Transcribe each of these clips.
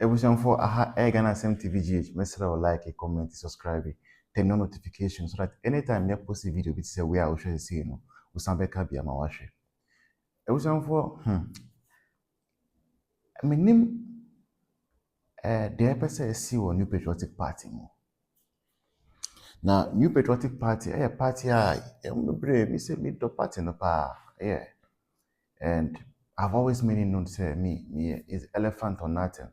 Everyone for aha Ghana SMTVGH, make sure you like, comment, subscribe, turn on notifications so that anytime you post a video, it's a way I will share see no. We stand back up here, my watch. Everyone for my name the episode see one New Patriotic Party mo. Now New Patriotic Party, party me say me the party no pa yeah. And I've always made it known to say me is elephant or nothing.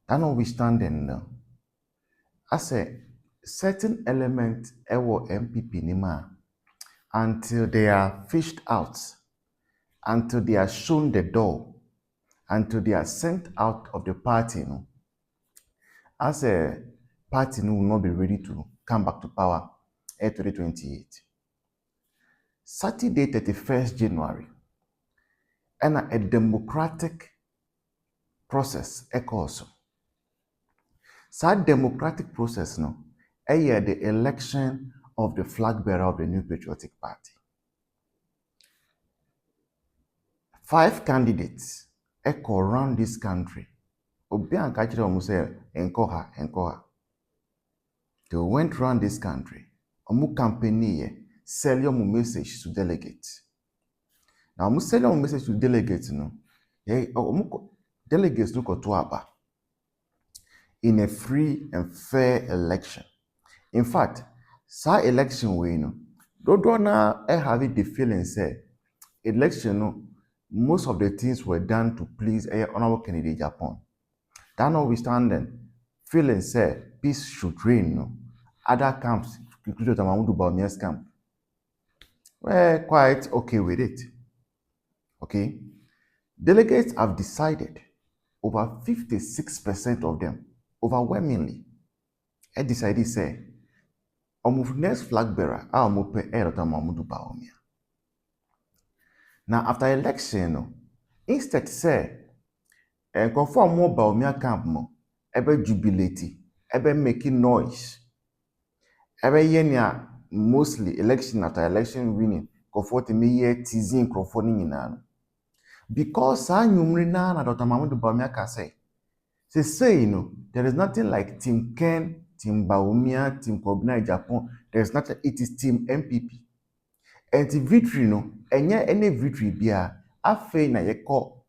That notwithstanding no. I say certain elements ewo NPP nima until they are fished out, until they are shown the door, until they are sent out of the party, no, as a party no will not be ready to come back to power at 2028. Saturday 31st January, and a democratic process occurs. That democratic process no, the election of the flag bearer of the New Patriotic Party. 5 candidates echo around this country. Obi anka kire omo say enko ha. They went around this country. Omo campaign here sell your message to delegates. Now omo sell your message to delegates no. Omo delegates look to aba in a free and fair election. In fact, sa election way no. Dodo na have the feeling say election no, most of the things were done to please Honorable Kennedy Japan. That notwithstanding, feeling say peace should reign. No? Other camps, including Bawumia's camp, were quite okay with it. Okay? Delegates have decided, over 56% of them, overwhelmingly, have decided say, next flag bearer, Bawumia. Now, after election, instead say, conform more Bawumia camp mo, ebe jubilate, ebe making noise, ebe yenya mostly election after election winning, comfort me ye teasing Crawford nyina. Because sa nyumri na Dr. Mahmoud Bawumia ka say you know, there is nothing like Team Ken, Team Bawumia, Team Kobina Japan. There is nothing. It is Team NPP. And the victory no, any victory bia afe na yeko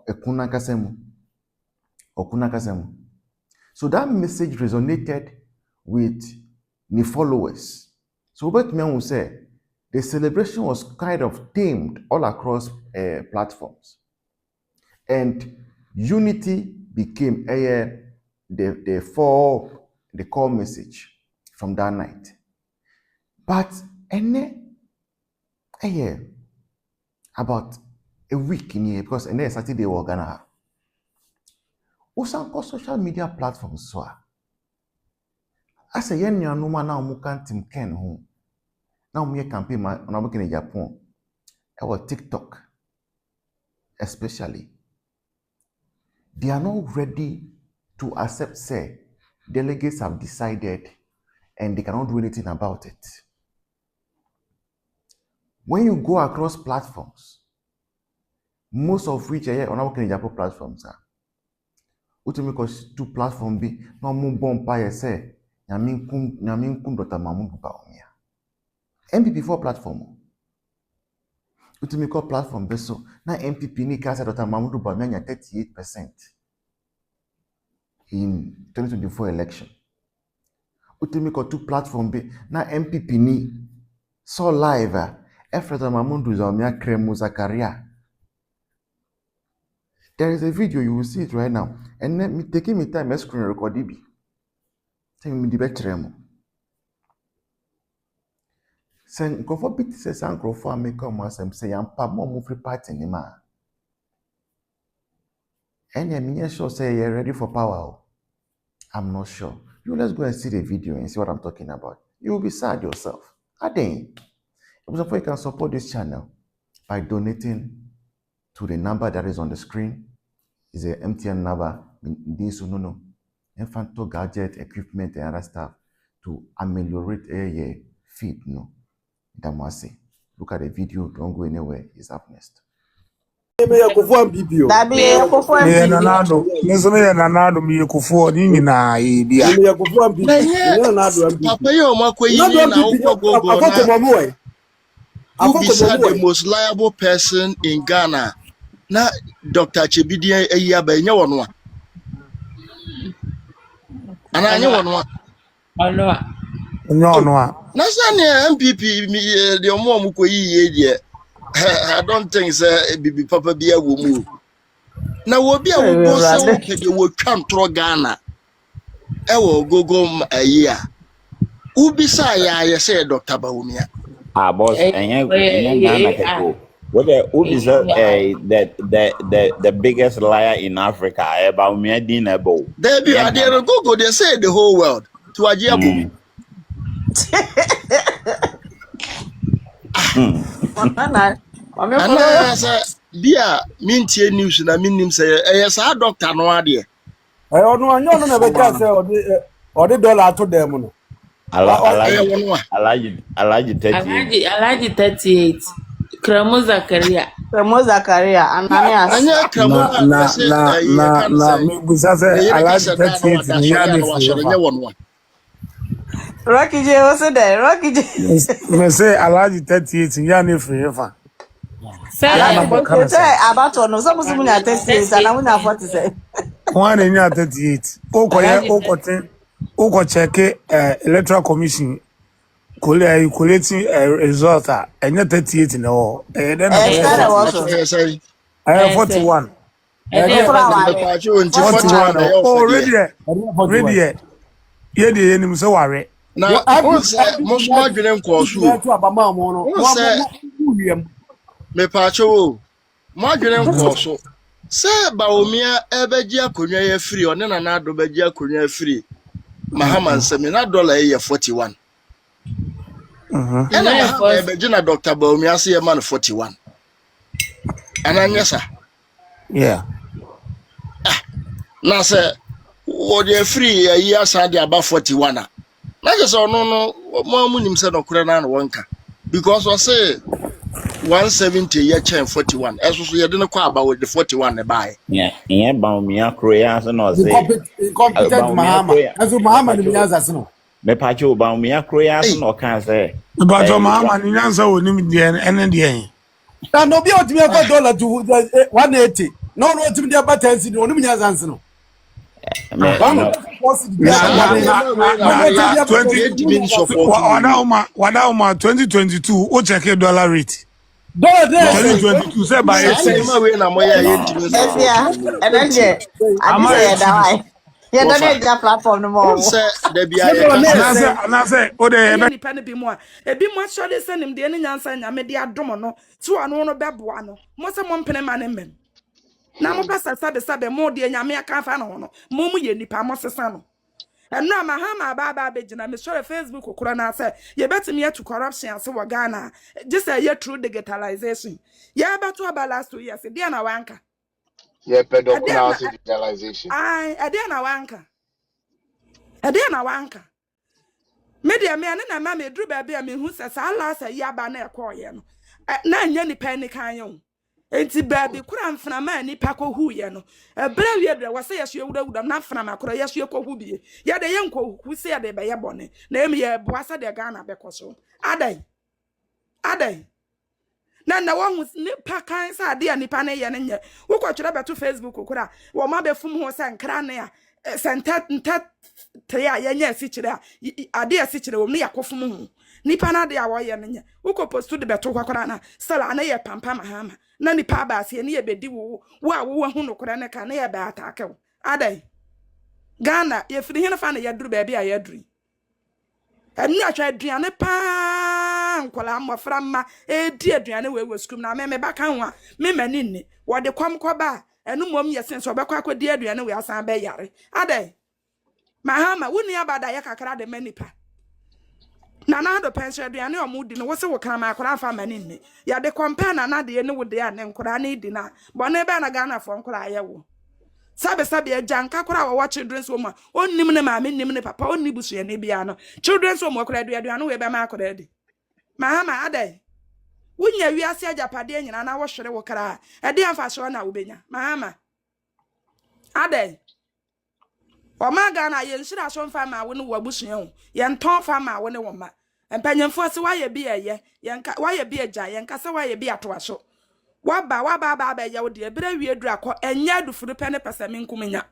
ekuna kasemu. So that message resonated with the followers. So what me will say, the celebration was kind of tamed all across platforms, and unity became the core message from that night. But about a week in here, because Saturday we're gonna have. Also, social media platforms so. As a young man now, we can't Team Ken home. Now we campaign on our in Japan. Our TikTok, especially, they are not ready to accept. Say, delegates have decided, and they cannot do anything about it. When you go across platforms, most of which are on our Japan platforms are. Because 2 platforms be no more bomb by say Nyaminkum Dr. Mahmoud Bawumia. NPP 4 platform. Utimiko platform beso na NPP ni kasa Dr. Mahmoud Bawumia 38% in 2024 election. Utimiko 2 platform be na NPP ni so live Dr. Mahmoud Bawumia Kremu Zakaria. There is a video, you will see it right now. And then me taking me time, screen record it. Tell me the better. Send go for bit says uncle for make come as say I'm pa more free party ni ma. And I'm sure say you're ready for power. I'm not sure. You let's go and see the video and see what I'm talking about. You will be sad yourself. I think. You can support this channel by donating to the number that is on the screen. Is a MTN number. This no. Infanto gadget, equipment, and other stuff to ameliorate a feed. No. Damasi. Look at the video. Don't go anywhere. It's up next. me yakufo ambibio. Dabi yakufo Me nanado. Me so me nanado me yakufo ni nyina bia. Me yakufo ambibio. Me nanado ambibio. Papa yo makoyi ni na uko gogo na. Who is the most liable person in Ghana? Na Dr. Chebidi eya ba nya wono a. Ana nya wono a. Ono a. Na say MPP the omo mukoyi ye de. I don't think say bibi papa bia wo mu. Na wo bia wo go se wo pede wo twantro Ghana. E wo gogo ayi a. Ubisa ya say Dr. Bawumia. Boss, and Ghana people. What the biggest liar in Africa about me dinable. There be at the Google, they say the whole world to Ajiabu. And I say, dear, minty news and I mean him say, yes, our doctor no idea. I don't know, never just say or the dollar to them. I like it 38. I like it 38. Kremo Zakaria, Ananias. Na me busa say I like 38 ni ya dey for. Rocky J also there. Rocky J. Me say I like 38 ni ya dey for. Say about no some musu na 38 and I na 47. One ni 38. Oko check electoral commission collating result and 38 no then 41 already ye dey enim so ware na most adwene nko so me pacho mo adwene nko so say Bawumia ebeji akonwa ya free one na na do beji akonwa free Mahama nsemi na dollar ye 41 and I Begina Dr. Bawumia say man 41. And I yes, sir. Yeah. Now say what you free a year Sunday about 41. Now just no more munim said no kurana no wanka. Because I say 170 year chain 41. As we didn't call about the 41 buy. Yeah, Bawumia Korea so no say incompetent Mahama. As Mahama ni nyanza no. Me pacho Bawumia Korea so no kan say. But Mahama ni nyanza woni me dey ene dey. Na no be otimi e dollar to 180. No otimi dey about 10 cedi woni nyanza no. Wadauma 2022 o check dollar rate. Dollar 2022 say by yeah, don't platform no more. Say there be I say o dey ni pa ne bi mu a ebi mo so de sanim de ne nyansa nya me de adom no so ano no beboa no mo se mo mpene ma ne mem na mo pesa sabe mo de nyame aka fa no no mo mu ye nipa mo sesa no eno Mahama baba begina me share Facebook okura na say ye betimi ya to corruption ase wo Ghana just a true digitalization ya beto aba last 2 years de na wanka yeah pedokuna digitalization ade na wanka media me ane na ma me dru ba bia me hu se sa la sa ya ba na ekoye no na nya nipa ni kan yo enti ba bi kura mfna ma nipa ko hu ye no ebra wie dre wase yeso ewuda na mfna ma kura yeso ekohu bie ya de ye nko hu se ya de be ye bone na em ye boasa de Ghana be koso adai na wo nipa kan sa ade a nipa na ye ne nye wo kwatwere beto Facebook kura wo ma be fum ho se nkra ne a sentat ya yenya asichire ade asichire wo ne yakofum hu nipa na ade a wo ye ne nye wo ko postu de beto kwakora na sala na ye pampa Mahama na nipa ba ase ne ye bedi wo a wo hu no kora ne ka na ye ba atake wo adai Ghana ye firi hena fa na ye duru ba bia ye duru enu atwa aduane pa nkola mmofra mma edi aduane we skum na me ba kan ho a me mani nni wo de kwam koba enu mom ye sense obekwa kwadi aduane we asan be yare adai Mahama woni abada ye kakra de manipa na na do pension aduane o mudi no wo se wo kan ma akora fa mani nni ya de compare na de ne wo de a ne nkora na idi na bo na be na Ghana fo nkora aye wo sabe janka kora wo children's home onnim ne maame nim ne papa onni busu ne bia no children's home kora aduane we be ma akora di Mahama adai Wunya wiase ajapade nyina na wo hwere wo kra e de amfa so na wo benya mahama ade o maga na ye nhira so mfa ma wo ne wo abusua ho ye nton fa ma wo ne wo ma empanyemfo se waye bi eye ye nka waye bi agya ye nka se waye bi atoa so waba ye wo de bere wie dura kɔ enya adufuru pɛ ne pɛsɛ me nkumenya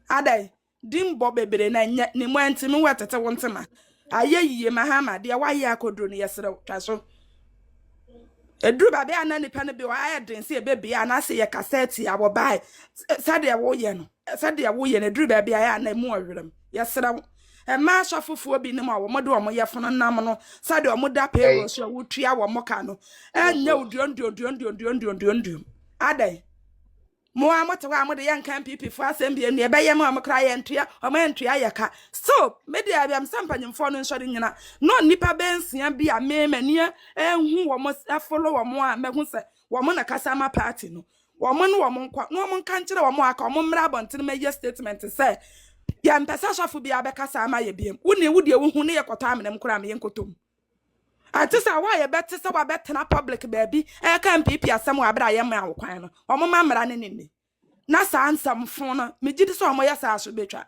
ade dimbo bebere na nya ne mu antimi wetete wo ntema aye yiye mahama de waye akodro ne yesere twa so eduru ba be ana nipa ne bi wa ayedin se ebebi ana se ye cassette ya wo bai sade wo ye no sade wo ye ne eduru ba be aya na mu owerem yesere e ma ashafufuo bi ne ma wo mode wo mo ye fono nam no sade wo da payroll so wo tua wo mo ka no enya oduonduonduonduonduonduonduonduonduon adai mo amote wa amode yan kan NPP fo asem bi enu e be ye ma mo kra ye ntua o ma ntua ye ka so media bi am sampanyemfo no nso de nyina no nipa bensia bi a memania enhu wo mo follow wo mo a mehu se wo mo na kasama party no wo mo no wo mo nkwa no mo nka nkire wo mo aka wo mo mra bonten ma ye statement se ya mpesa shafo bi abekasa ama ye biem woni wudi ewu ne ye kota amnem kura me ye nkotom atisa wa ye beti se wa betena public baby e ka NPP asem wa bra ye ma awokwan no omo mamra ne ne na sa ansam fon no me gidi so omo ya sa so betwa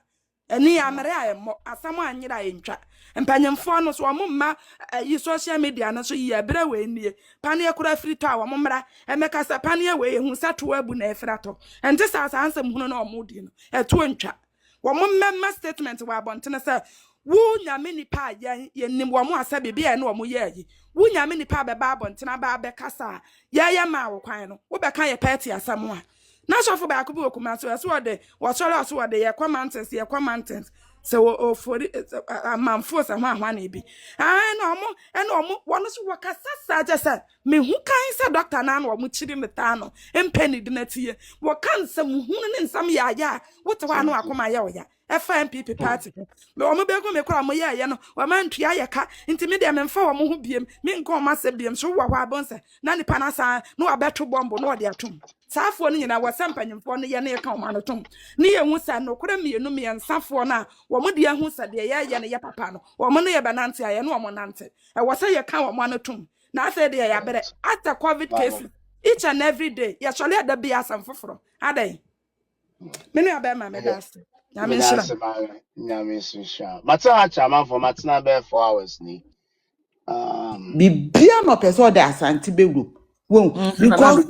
eni ya mere ayemo asam anyira ye ntwa empanyemfo no so omo ma yi social media no so ye bra we nie pane kura free to omo mra emeka sa pane we hu sato abu na efrato enti sa ansam hunu na omo di no eto ntwa womo memma statement wa bontene say wo nyame nipa ye nim wo mo asa bebia na wo mo ye yi wo nyame nipa be ba bontena ba be kasa ye ma wo kwan no wo be kan ye party asam a na shofo ba akubu okuma so wo de wo solo so wo de ye comments so o for manfo sa hwa na bi no omo wono so wakasa sa jesa me hu kan sa doctor na no omo chiri meta no empeni de natie wo kan sa mu hu ne nsam ya wo te wa no akoma ya wo ya NPP party me omo be ko me kura mo ye no wa man tua ye ka intimi de me mfa wo mo ho biem me nko ma se biem so wo hwa bonse na nipa na sa no abeto bombo no de atom saafo no nyina wasampanyemfo no ye na ye ka o ma no tom ne ye hu sa no kura mienu me nsafo na wo mo de hu sa de ye ne ye papa no wo mo no ye banante aye no wo mo nante e wo sa ye ka wo ma no tom na ase de ya bere after covid cases each and every day ye chole da bia asam foforo adai me no abema me das Mata hacha man for matina be 4 hours ni. Bibia no person de asante bewu. Won because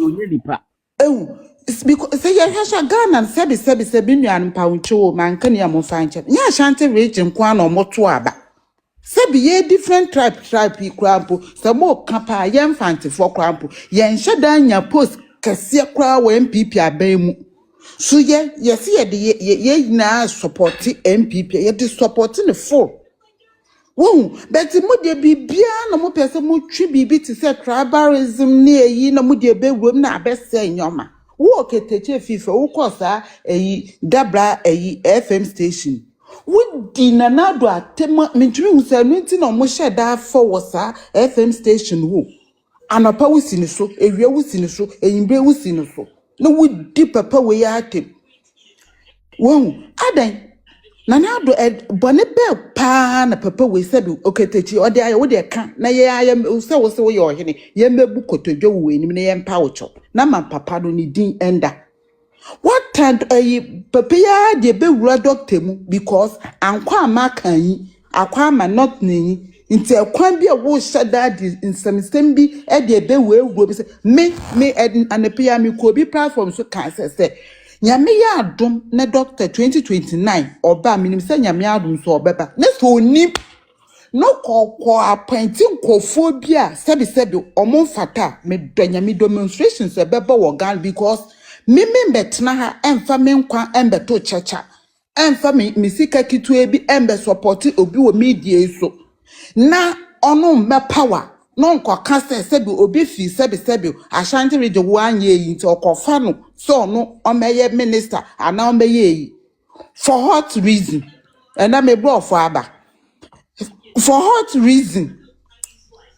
because say you hasha Ghana sebi nuan pauncho man kan ya mo fanche. Nya Ashanti region kwa na omoto aba. Sebi ye different tribe krampo. Samo kapa ye mfante for krampo. Ye nheda nya post kese kwa wa NPP abamu. So yes ye na support NPP ye de support the full. Woo, but mo de bibia na mo pese mo twi bibi ti se tribalism na eyi na mo de bewuram na abese nyoma. Wo keteche fifa wo kosa eyi dabra eyi FM station. Wo di na nado atema mentumi hu se no nti na mo hye da for sa FM station wo. Anopa wo sini so, ewia wo sini so, eyimbre wo sini so. No wo di papa we ya atem. Wo adan na do bone be pa na papa we said oketechi ode aye wo de ka na ye aye se wo se wo ye ohene ye mebu kotodwo wo enim na ye mpa wo cho na ma papa do ni din enda what time papa ya de be wura doctor mu because ankwa ama kan yi akwa ama not nyi nti akwan bi a wo shada di nsem bi e de be we wuro bi se me anapia me ko bi platform so kan se nyame ya adom na doctor 2029 oba minim se nyame adom so obeba na so ni no kokko appointing kofo bi a sebi omo fata me nyame demonstrations ebeba wo gal because me betna ha emfa me nkwa embeto checha emfa me sika kitu ebi embe support obi wo media so na ono me power no nko kase sebi obi fi sebi Ashanti region wanye yi nti okofa no so no omeye minister ana omeye yi for what reason and na me bro for aba for what reason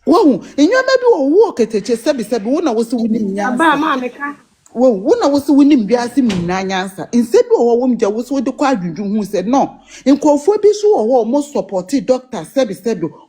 wo enyoma bi wo keteche sebi wo na wo se woni nyansa ma meka wo na wo se woni mbiase minna nyansa insebi wo mja wo se wo de kwa adwudwu hu se no nkofo bi so wo mo support doctor sebi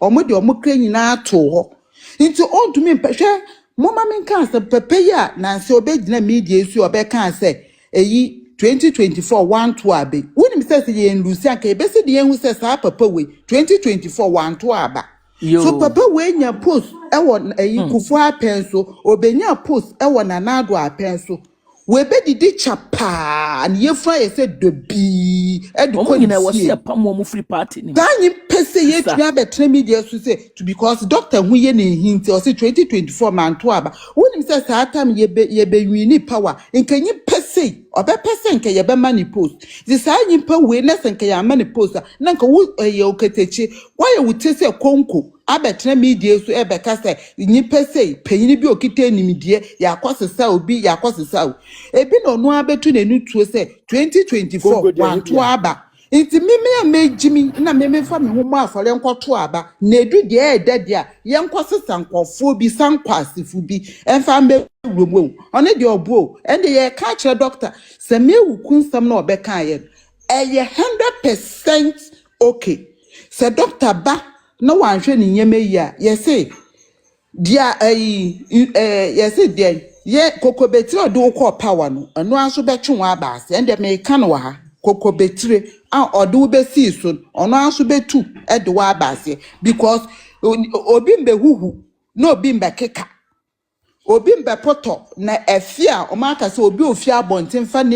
omo de omo kra nyina to ho nti ontumi mpehwe Mama men can say pepe ya na se obegina media su obeka say eyi 2024 1 to abe. When say say yen Lucia ke be say the yen who say sa papa we 2024 1 to aba. So papa we nya post e won eyi kufu apen so obenya post e won nanado apen so. We be didi chapa and ye fry say de bi e do ko nyina wo se pam wo free party ni Danyi pese ye twa betre media so say to because doctor hu ye na hint o say 2024 man to aba wonim say sa time ye be wini power nkanyi pese obe pese nke ye be mani post the sa nyimpa we na senke ya mani post na nka wo ye oketechi why you say konko abetre media so e be ka say nyi pese panyini bi okite nimdie ya kwasesa obi ya kwasesa ebi no no abetu na nutuo say 2024 man to aba Inti mimi ya mejimi na mimi fa me homo afare nkoto aba na edu de edede a ye nkosesa nkofo bi sankwasifu bi enfa mbe romo one de obo ende ye ka kire doctor se me wukunsam na obeka ye eye 100% okay se doctor ba na wanhwe ni nyeme yi a ye say dia ye say dia ye kokobetri odo ko power no eno anso betwe wa aba ase ende me ka no ha kokobetire odo be see so ono anso betu ede wa aba ase because obi mbe huhu no obi mbe keka obi mbe poto na efia o maka se obi ofia abonten fa na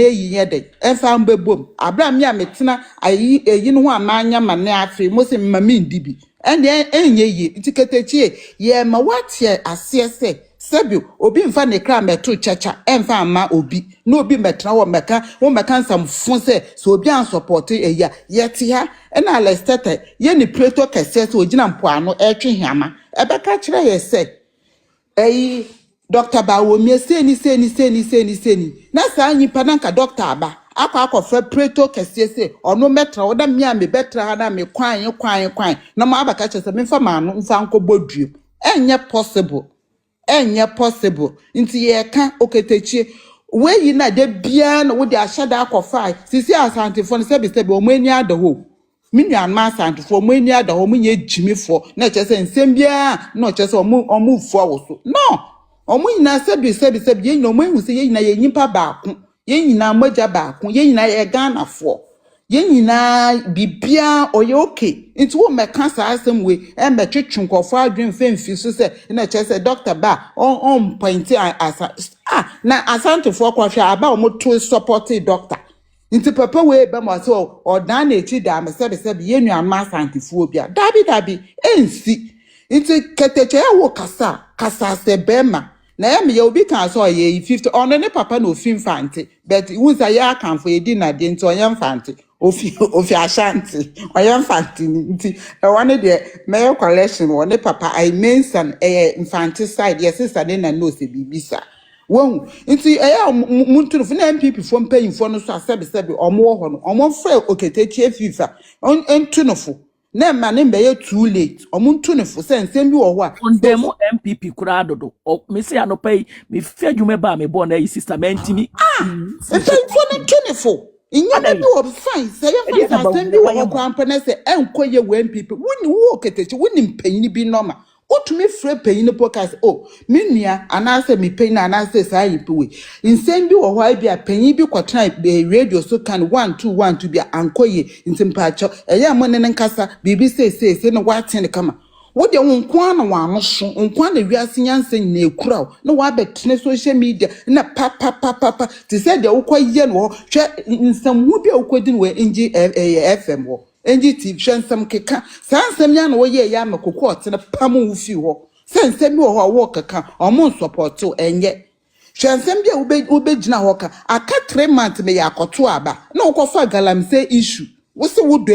eyi yede enfa mbebom abram ya metena ayi eyi no ho amanya mane afi mo se mama ndibi ene enye yi tiketechi ye ma watie ase se sebio obi mfa ne kra meto chacha enfa ama obi na obi metena wo meka nsam fun se so obi an support eya yete ha na alestete ye ni preto kese so ogina mpo ano etwe hiama ebeka kire ye se Dr. Bawumia seni na sa nyipa na nka doctor aba akwa preto kese se ono metra oda mia me betra ha na me kwan na ma abaka chese me mfa ma no mfa nkobodue enye possible nti ye ka oketechie we yi na de bia na wo de ashada akwa sisi asantifo ne sebe omani adaho minyan ma asantifo omani adaho munye jimifo na chese nsem bia na chese omu fu awoso no omu nyina sebe ye nyina omu hu se ye nyina ye nyimpa baako ye nyina moja baako ye nyina ye Ghana-fo ye nyina bibia oye okay nti wo meka sa asem we e metwetwe nkofo adwen femfi so se na chese doctor ba on point asa na asantefo kwahwe aba o moto support doctor nti papa we be mo se o dan na echi da me sebe ye nua ma asantefo bia dabi ensi nti keteche ya wo kasa se bema na ya me ye obi kan so ye 50 ono ne papa na ofin fante but wunsa ya kan fo edi na de nti onye mfante ofi ashanti onye mfante nti e wane de me collection one papa I mention infante side yes sister de na no se bibisa won nti ya muntu fo na NPP fo mpanyimfo no so asebe omo ho no omo fra oketechi afifa entunofo na ma ne mbe too late omuntu ne fo nsem bi wo ho a ondemo MPP kura dodo me se anopai me fi adwuma ba me bo na yi sister mentimi mpanyimfo ne tunefo inyama bi wo fine say ye fa nsem bi wo ho kwampa na se enkoye wo MPP woni wo ketechi woni mpanyini bi normal otumi frɛ panyini podcast minua anase me panyina anase saa yipe we nsem bi wo ho bi a panyin bi kwotena radio so kan 1212 bi ankoye ntimpacho eya mo ne nkasa bibi se no watene kama wo de wonkwa na wano so wonkwa na wiase nyansa nyina ekura na wa betene social media na pa ti se de wokoye no hwe nsam hu bi wokodin we NG FM wo NGT hwensam keka sansam nya na wo ye ya makoko otene pam wo fi ho sansam bi wo wo keka omo support enye hwensam bi ubegina ho ka aka 3 months me yakoto aba na wokofa galamse issue wo se wo do